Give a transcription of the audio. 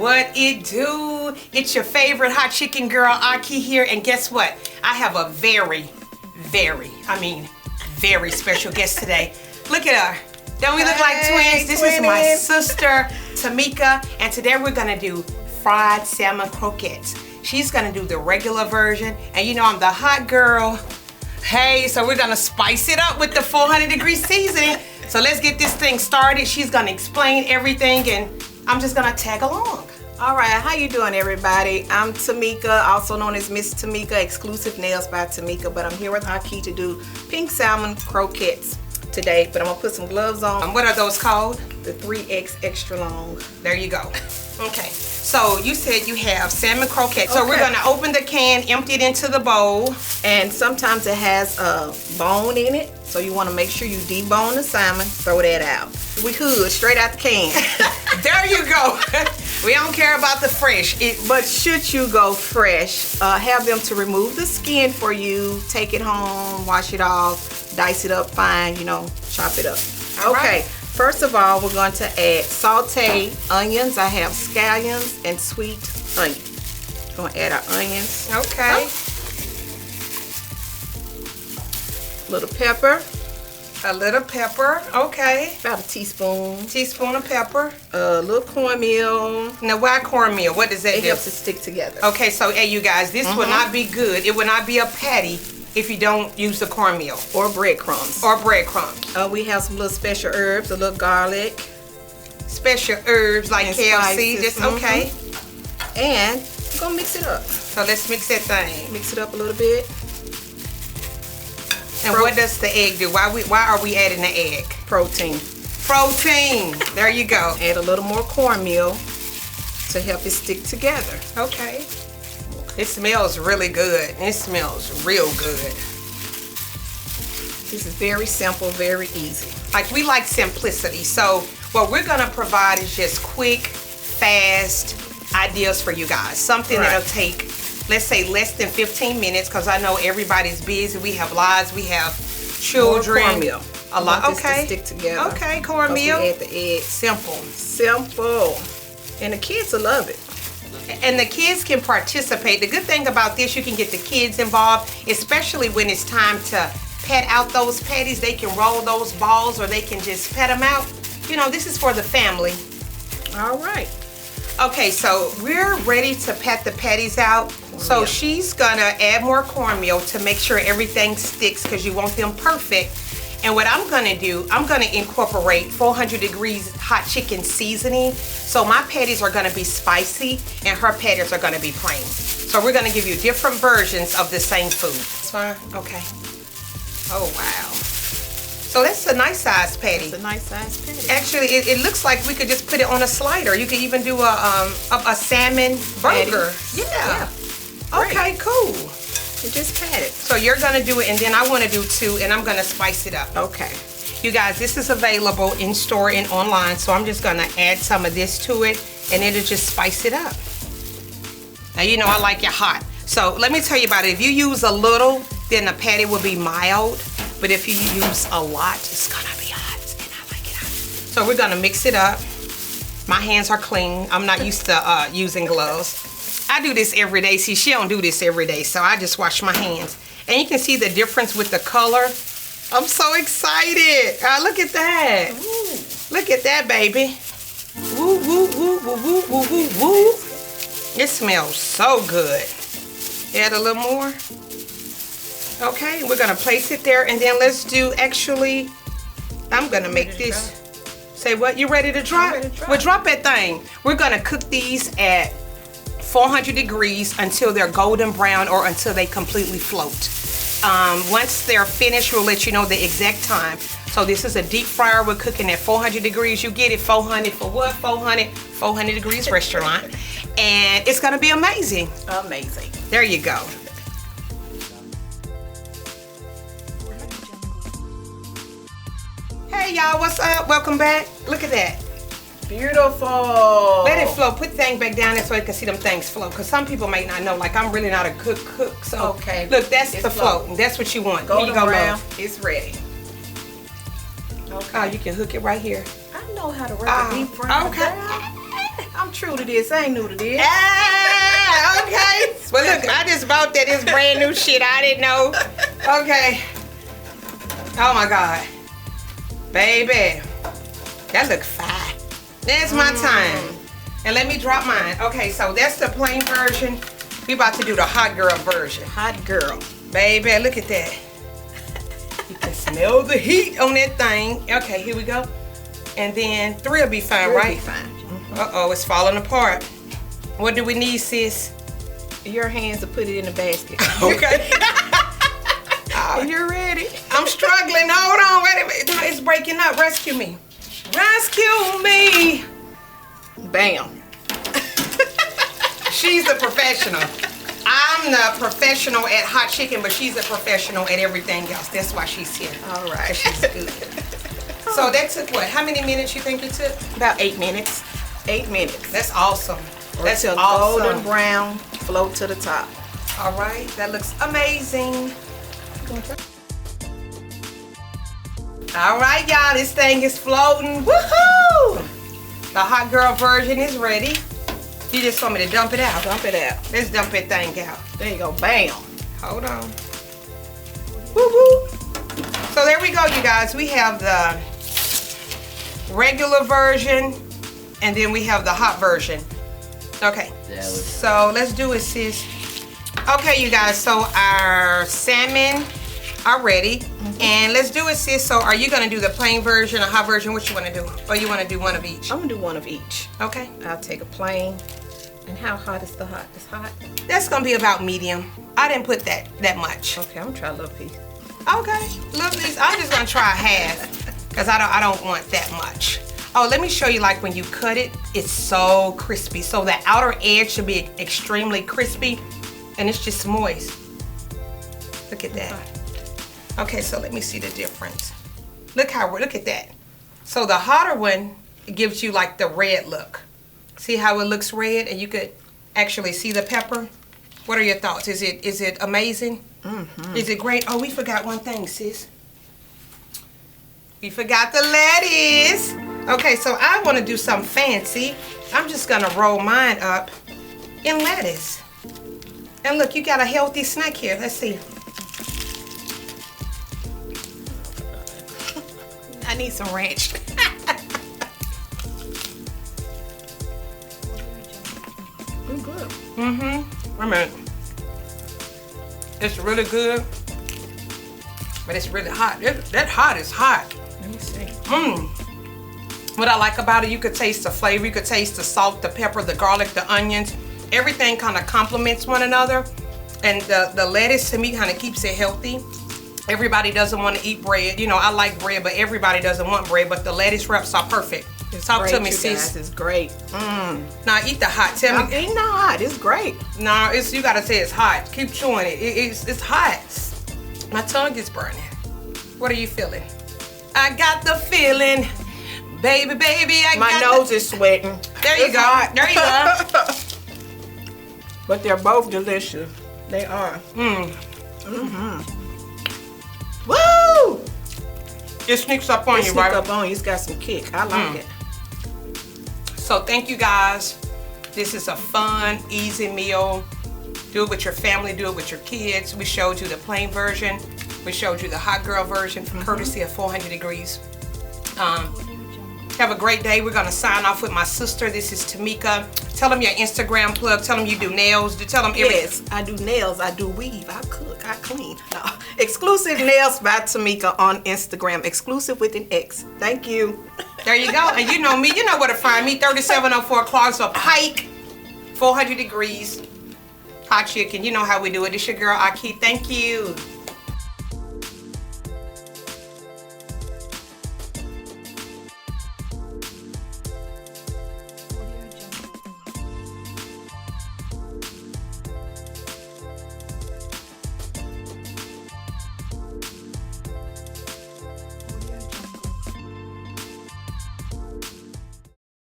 What it do? It's your favorite hot chicken girl, Aqui here, and guess what? I have a very special guest today. Look at her. Don't we look like twins? This is my sister, Tamika, and today we're gonna do fried salmon croquettes. She's gonna do the regular version, and you know I'm the hot girl. Hey, so we're gonna spice it up with the 400-degree seasoning. So let's get this thing started. She's gonna explain everything, and I'm just gonna tag along. All right, how you doing, everybody? I'm Tamika, also known as Miss Tamika, Exclusive Nails by Tamika, but I'm here with Aqui to do pink salmon croquettes today, but I'm gonna put some gloves on. What are those called? The 3X extra long. There you go. Okay, so you said you have salmon croquettes. So we're gonna open the can, empty it into the bowl. And sometimes it has a bone in it, so you wanna make sure you debone the salmon, throw that out. We hood, straight out the can. There you go. We don't care about the fresh. But should you go fresh, have them to remove the skin for you, take it home, wash it off, dice it up fine, you know, chop it up. Okay, first of all, we're going to add sauteed onions. I have scallions and sweet onion. We're going to add our onions. Okay. Little pepper. A little pepper, okay. About a teaspoon. Teaspoon of pepper. A little cornmeal. Now, why cornmeal? What does that do? It helps it stick together. Okay, so hey, you guys, this will not be good. It will not be a patty if you don't use the cornmeal. Or breadcrumbs. Or breadcrumbs. We have some little special herbs, a little garlic. Special herbs like and KFC, spices. just okay. And we're gonna mix it up. So let's mix that thing. Mix it up a little bit. And what does the egg do? Why are we adding the egg? Protein. Protein. There you go. Add a little more cornmeal to help it stick together. Okay. It smells really good. It smells real good. This is very simple, very easy. Like, we like simplicity. So what we're gonna provide is just quick, fast ideas for you guys. Something that'll take, let's say, less than 15 minutes, because I know everybody's busy. We have lives, we have children. Cornmeal. A lot. Okay. To stick together. Okay, cornmeal. We add the egg. Simple. Simple. And the kids will love it. And the kids can participate. The good thing about this, you can get the kids involved, especially when it's time to pat out those patties. They can roll those balls, or they can just pat them out. You know, this is for the family. All right. Okay, so we're ready to pat the patties out. So she's gonna add more cornmeal to make sure everything sticks, because you want them perfect. And what I'm gonna do, I'm gonna incorporate 400 degrees hot chicken seasoning. So my patties are gonna be spicy and her patties are gonna be plain. So we're gonna give you different versions of the same food. That's fine? Okay. Oh, wow. So that's a nice size patty. It's a nice size patty. Actually, it looks like we could just put it on a slider. You could even do a salmon burger. Yeah. Okay, cool. You just pat it. So you're gonna do it, and then I wanna do two, and I'm gonna spice it up. Okay. You guys, this is available in store and online, so I'm just gonna add some of this to it, and it'll just spice it up. Now, you know I like it hot. So let me tell you about it. If you use a little, then the patty will be mild. But if you use a lot, it's gonna be hot, and I like it hot. So we're gonna mix it up. My hands are clean. I'm not used to using gloves. I do this every day. See, she don't do this every day, so I just wash my hands. And you can see the difference with the color. I'm so excited. Look at that. Ooh. Look at that, baby. Woo, woo, woo, woo, woo, woo, woo, woo. It smells so good. Add a little more. Okay, we're gonna place it there, and then let's do, actually, I'm gonna make this. Say what? You ready to drop? Well, drop that thing. We're gonna cook these at 400 degrees until they're golden brown, or until they completely float. Once they're finished, we'll let you know the exact time. So this is a deep fryer. We're cooking at 400 degrees. You get it 400 for what? 400 degrees restaurant. And it's gonna be amazing. Amazing. There you go. Hey y'all, what's up? Welcome back. Look at that. Beautiful. Let it flow. Put the thing back down there so you can see them things flow. Because some people may not know, like, I'm really not a good cook. So okay. Look, that's the float. That's what you want. Golden brown. Love. It's ready. Okay. Oh, you can hook it right here. I know how to work a deep fryer. Okay. I'm true to this. I ain't new to this. Ah, okay. Well, look, I just bought that. It's brand new shit. I didn't know. Okay. Oh my God, baby, that look fine. That's my time. And let me drop mine. Okay, so that's the plain version. We about to do the hot girl version. Hot girl. Baby, look at that. You can smell the heat on that thing. Okay, here we go. And then 3 will be fine, right? Be fine. Uh-oh, it's falling apart. What do we need, sis? Your hands to put it in the basket. Okay. You're ready. I'm struggling. Hold on, wait a minute. No, it's breaking up. Rescue me. Rescue me. Bam. She's a professional. I'm the professional at hot chicken, but she's a professional at everything else. That's why she's here. All right. She's good. So that took what? How many minutes you think it took? About 8 minutes. 8 minutes. That's awesome. That's Until awesome. golden brown, float to the top. All right, that looks amazing. All right, y'all, this thing is floating. Woohoo! The hot girl version is ready. You just want me to dump it out? Dump it out. Let's dump that thing out. There you go. Bam. Hold on. Woo-hoo. So there we go, you guys. We have the regular version, and then we have the hot version. Okay, so let's do it, sis. Okay, you guys, so our salmon are ready. And let's do it, sis. So are you gonna do the plain version or hot version? What you wanna do? Or you wanna do one of each? I'm gonna do one of each. Okay. I'll take a plain. And how hot is the hot? It's hot? That's gonna be about medium. I didn't put that much. Okay, I'm gonna try a little piece. Okay, little piece. I'm just gonna try half because I don't want that much. Oh, let me show you, like when you cut it, it's so crispy. So the outer edge should be extremely crispy and it's just moist. Look at that. Okay, so let me see the difference. Look at that. So the hotter one, it gives you like the red look. See how it looks red and you could actually see the pepper? What are your thoughts? Is it amazing? Mm-hmm. Is it great? Oh, we forgot one thing, sis. We forgot the lettuce. Okay, so I want to do something fancy. I'm just gonna roll mine up in lettuce. And look, you got a healthy snack here. Let's see. I need some ranch. It's good. Mm-hmm. Wait a minute. It's really good, but it's really hot. That hot is hot. Let me see. What I like about it, you could taste the flavor, you could taste the salt, the pepper, the garlic, the onions. Everything kind of complements one another. And the lettuce, to me, kind of keeps it healthy. Everybody doesn't want to eat bread. You know, I like bread, but everybody doesn't want bread. But the lettuce wraps are perfect. Talk to me, sis. It's great. Now eat the hot. Tell me. Ain't not hot. It's great. No, you gotta say it's hot. Keep chewing it. It's hot. My tongue is burning. What are you feeling? I got the feeling, baby, baby. My nose is sweating. There you go. Hot. There you go. But they're both delicious. They are. Woo! It sneaks up on you, right? Sneak up on you. It's got some kick. I like it. So thank you guys. This is a fun, easy meal. Do it with your family, do it with your kids. We showed you the plain version. We showed you the hot girl version from courtesy of 400 Degrees. Have a great day. We're gonna sign off with my sister. This is Tamika. Tell them your Instagram plug. Tell them you do nails. Tell them everything. Yes, I do nails. I do weave. I cook. I clean. No. Exclusive Nails by Tamika on Instagram. Exclusive with an X. Thank you. There you go. And you know me. You know where to find me. 3704 Clarksville Pike. 400 Degrees. Hot chicken. You know how we do it. It's your girl Aqui. Thank you.